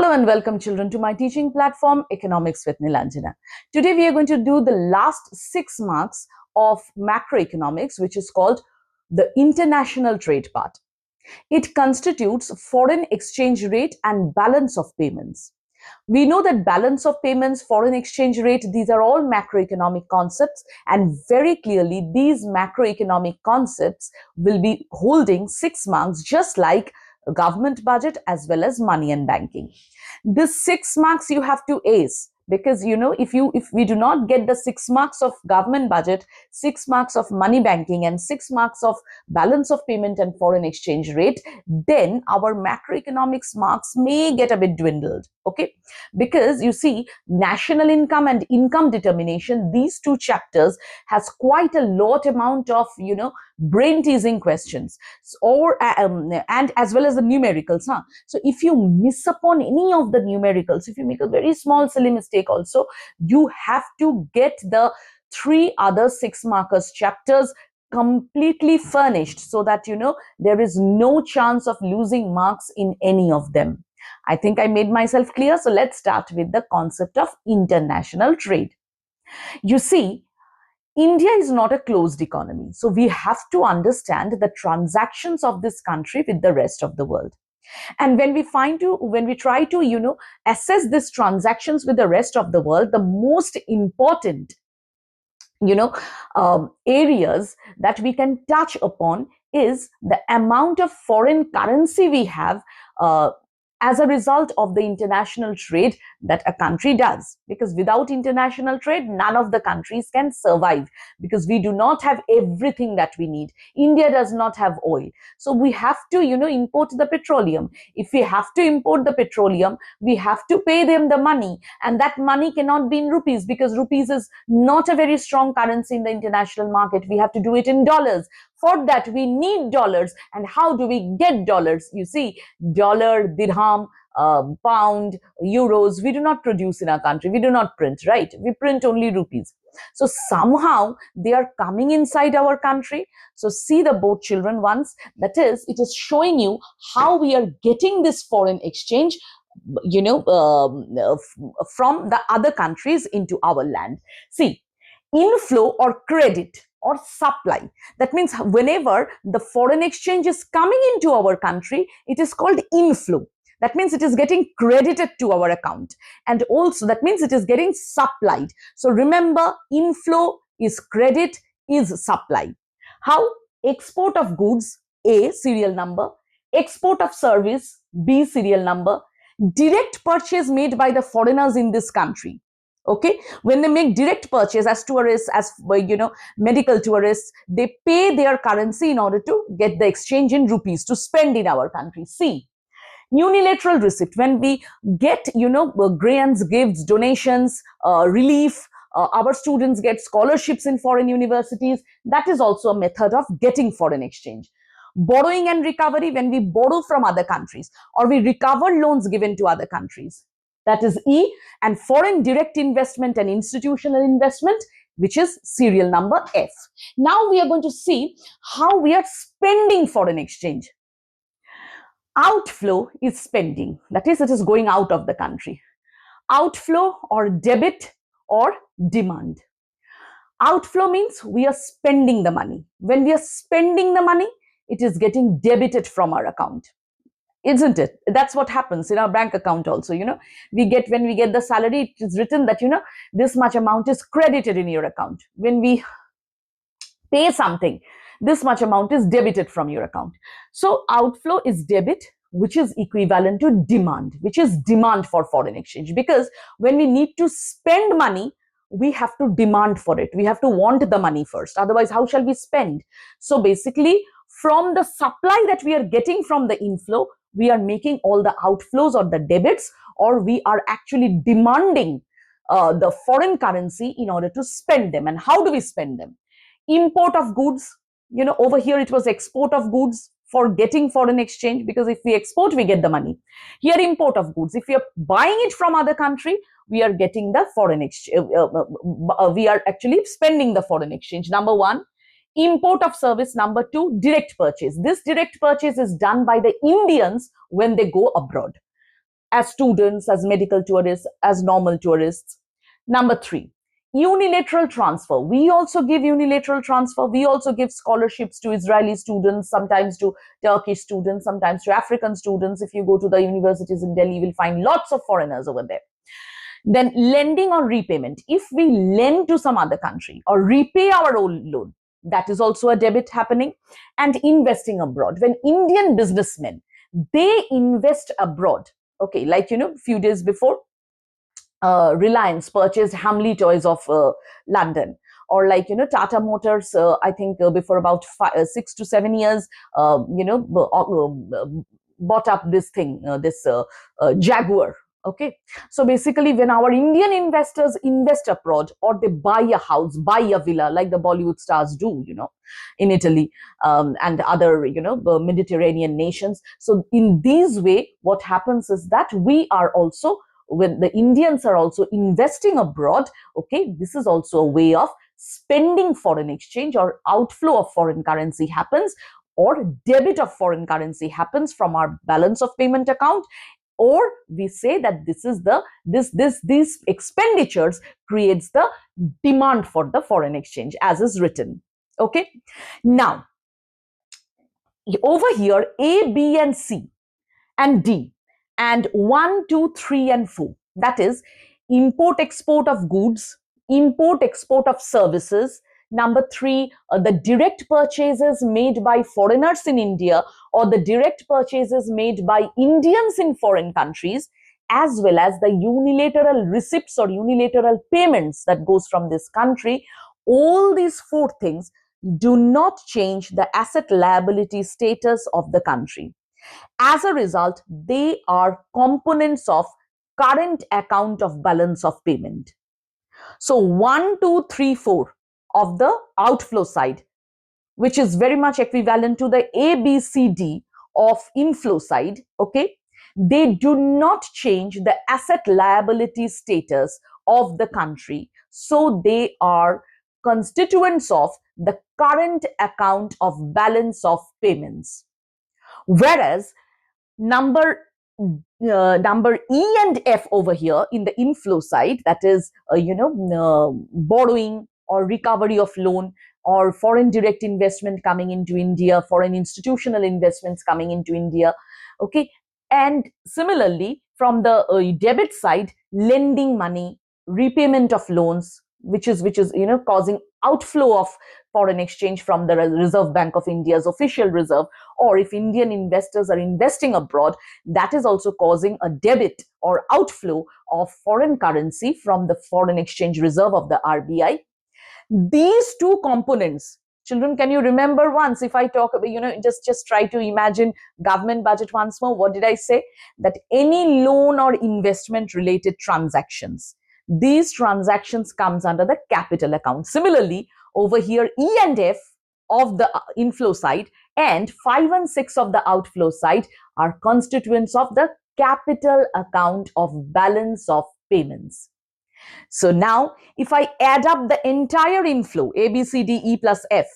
Hello and welcome children to my teaching platform Economics with Nilanjana. Today we are going to do the last 6 marks of macroeconomics, which is called the international trade part. It constitutes foreign exchange rate and balance of payments. We know that balance of payments, foreign exchange rate, these are all macroeconomic concepts, and very clearly these macroeconomic concepts will be holding 6 marks, just like government budget as well as money and banking. This 6 marks you have to ace, because if we do not get the 6 marks of government budget, 6 marks of money banking, and 6 marks of balance of payment and foreign exchange rate, then our macroeconomics marks may get a bit dwindled. Okay, because you see, national income and income determination, these two chapters has quite a lot amount of brain teasing questions, and as well as the numericals. So if you miss upon any of the numericals, if you make a very small silly mistake also, you have to get the 3 other 6 markers chapters completely furnished, so that there is no chance of losing marks in any of them. I think I made myself clear. So let's start with the concept of international trade. You see, India is not a closed economy, so we have to understand the transactions of this country with the rest of the world. And when we try to assess these transactions with the rest of the world, the most important areas that we can touch upon is the amount of foreign currency we have as a result of the international trade that a country does. Because without international trade, none of the countries can survive, because we do not have everything that we need. India does not have oil. So we have to, import the petroleum. If we have to import the petroleum, we have to pay them the money. And that money cannot be in rupees, because rupees is not a very strong currency in the international market. We have to do it in dollars. For that, we need dollars. And how do we get dollars? You see, dollar, dirham, pound, euros, we do not produce in our country. We do not print, right? We print only rupees. So somehow they are coming inside our country. So see the board, children, once. That is, it is showing you how we are getting this foreign exchange from the other countries into our land. See, inflow or credit or supply. That means whenever the foreign exchange is coming into our country, it is called inflow. That means it is getting credited to our account. And also that means it is getting supplied. So remember, inflow is credit, is supply. How? Export of goods, A, serial number. Export of service, B, serial number. Direct purchase made by the foreigners in this country. Okay, when they make direct purchase as tourists, as medical tourists, they pay their currency in order to get the exchange in rupees to spend in our country. See, unilateral receipt, when we get grants, gifts, donations, relief, our students get scholarships in foreign universities. That is also a method of getting foreign exchange. Borrowing and recovery, when we borrow from other countries or we recover loans given to other countries. That is E. And foreign direct investment and institutional investment, which is serial number F. Now we are going to see how we are spending foreign exchange. Outflow is spending. That is, it is going out of the country. Outflow or debit or demand. Outflow means we are spending the money. When we are spending the money, it is getting debited from our account. Isn't it? That's what happens in our bank account also. When we get the salary, it is written that, this much amount is credited in your account. When we pay something, this much amount is debited from your account. So outflow is debit, which is equivalent to demand, which is demand for foreign exchange. Because when we need to spend money, we have to demand for it. We have to want the money first. Otherwise, how shall we spend? So basically, from the supply that we are getting from the inflow, we are making all the outflows or the debits, or we are actually demanding the foreign currency in order to spend them. And how do we spend them? Import of goods, over here it was export of goods for getting foreign exchange, because if we export, we get the money. Here, import of goods. If we are buying it from other country, we are getting the foreign exchange. We are actually spending the foreign exchange. Number one. Import of service. Number two, direct purchase. This direct purchase is done by the Indians when they go abroad. as students, as medical tourists, as normal tourists. Number three, unilateral transfer. We also give unilateral transfer. We also give scholarships to Israeli students, sometimes to Turkish students, sometimes to African students. If you go to the universities in Delhi, you will find lots of foreigners over there. Then lending on repayment. If we lend to some other country or repay our own loan, that is also a debit happening. And investing abroad. When Indian businessmen, they invest abroad, okay, like, few days before, Reliance purchased Hamley Toys of London, or like, Tata Motors. I think before about 6 to 7 years, bought up this thing, this Jaguar. Okay, so basically, when our Indian investors invest abroad, or they buy a house, buy a villa, like the Bollywood stars do, in Italy, and other, Mediterranean nations. So in this way, what happens is that we are also, when the Indians are also investing abroad, okay, this is also a way of spending foreign exchange, or outflow of foreign currency happens, or debit of foreign currency happens from our balance of payment account, or we say that these expenditures creates the demand for the foreign exchange, as is written. Okay, now over here, A, B, and C, and D, and 1, 2, 3, and 4. That is import export of goods, import export of services. Number 3, the direct purchases made by foreigners in India, or the direct purchases made by Indians in foreign countries, as well as the unilateral receipts or unilateral payments that goes from this country. All these 4 things do not change the asset liability status of the country. As a result, they are components of current account of balance of payment. So 1, 2, 3, 4 of the outflow side, which is very much equivalent to the ABCD of inflow side, okay, they do not change the asset liability status of the country. So they are constituents of the current account of balance of payments. Whereas number E and F over here in the inflow side, that is borrowing or recovery of loan, or foreign direct investment coming into India, foreign institutional investments coming into India. Okay, and similarly from the debit side, lending money, repayment of loans, which is causing outflow of foreign exchange from the Reserve Bank of India's official reserve, or if Indian investors are investing abroad, that is also causing a debit or outflow of foreign currency from the foreign exchange reserve of the RBI. These 2 components, children, can you remember once, if I talk about, just try to imagine government budget once more. What did I say? That any loan or investment related transactions, these transactions comes under the capital account. Similarly, over here, E and F of the inflow side and 5 and 6 of the outflow side are constituents of the capital account of balance of payments. So now, if I add up the entire inflow, A, B, C, D, E plus F,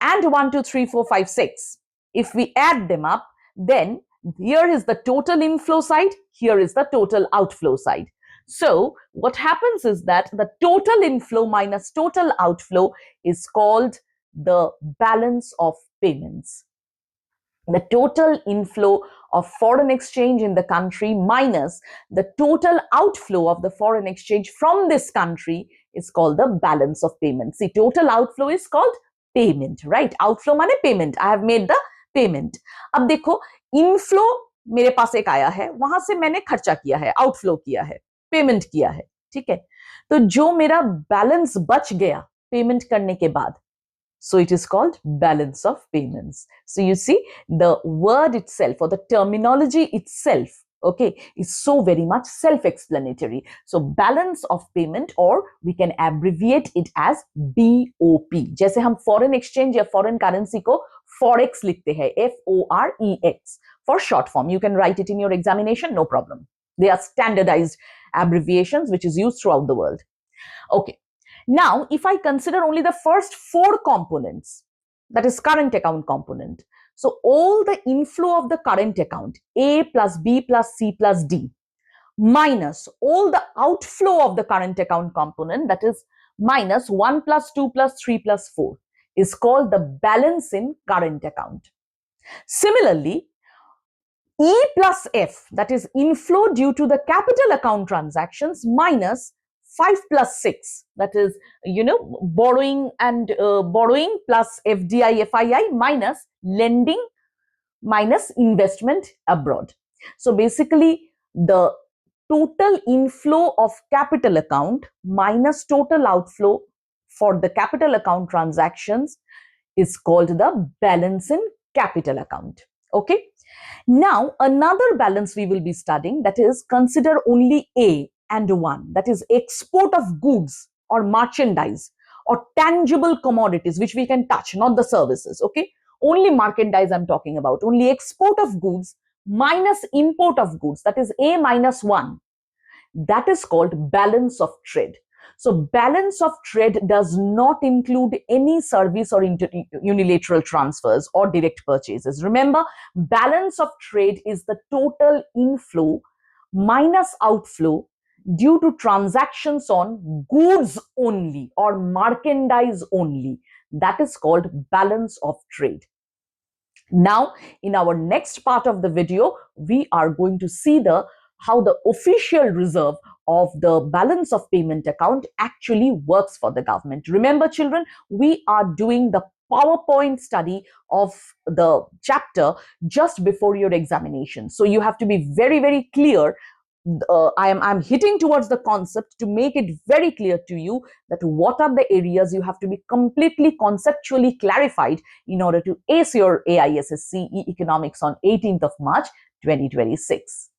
and 1, 2, 3, 4, 5, 6, if we add them up, then here is the total inflow side, here is the total outflow side. So what happens is that the total inflow minus total outflow is called the balance of payments. The total inflow of foreign exchange in the country minus the total outflow of the foreign exchange from this country is called the balance of payment. See, total outflow is called payment, right? Outflow माने payment. I have made the payment. अब देखो, inflow मेरे पास एक आया है, वहां से मैंने खर्चा किया है, outflow किया है, payment किया है, ठीक है? तो जो मेरा balance बच गया payment करने के बाद, so it is called balance of payments. So you see, the word itself or the terminology itself, okay, is so very much self-explanatory. So balance of payment, or we can abbreviate it as BOP. जैसे हम foreign exchange या foreign currency को forex लिखते हैं, FOREX for short form. You can write it in your examination, no problem. They are standardized abbreviations which is used throughout the world. Okay. Now, if I consider only the first 4 components, that is current account component. So all the inflow of the current account, A plus B plus C plus D, minus all the outflow of the current account component, that is minus 1 plus 2 plus 3 plus 4, is called the balance in current account. Similarly, E plus F, that is inflow due to the capital account transactions, minus 5 plus 6, that is, borrowing and borrowing plus FDI, FII, minus lending, minus investment abroad. So basically, the total inflow of capital account minus total outflow for the capital account transactions is called the balance in capital account. Okay. Now, another balance we will be studying, that is, consider only A and 1, that is export of goods or merchandise or tangible commodities which we can touch, not the services. Okay. Only merchandise I'm talking about, only export of goods minus import of goods, that is A minus 1. That is called balance of trade. So balance of trade does not include any service or unilateral transfers or direct purchases. Remember, balance of trade is the total inflow minus outflow due to transactions on goods only or merchandise only. That is called balance of trade. Now, in our next part of the video, we are going to see how the official reserve of the balance of payment account actually works for the government. Remember, children, we are doing the PowerPoint study of the chapter just before your examination. So you have to be very, very clear. I'm hitting towards the concept to make it very clear to you that what are the areas you have to be completely conceptually clarified in order to ace your AISSCE economics on 18th of March 2026.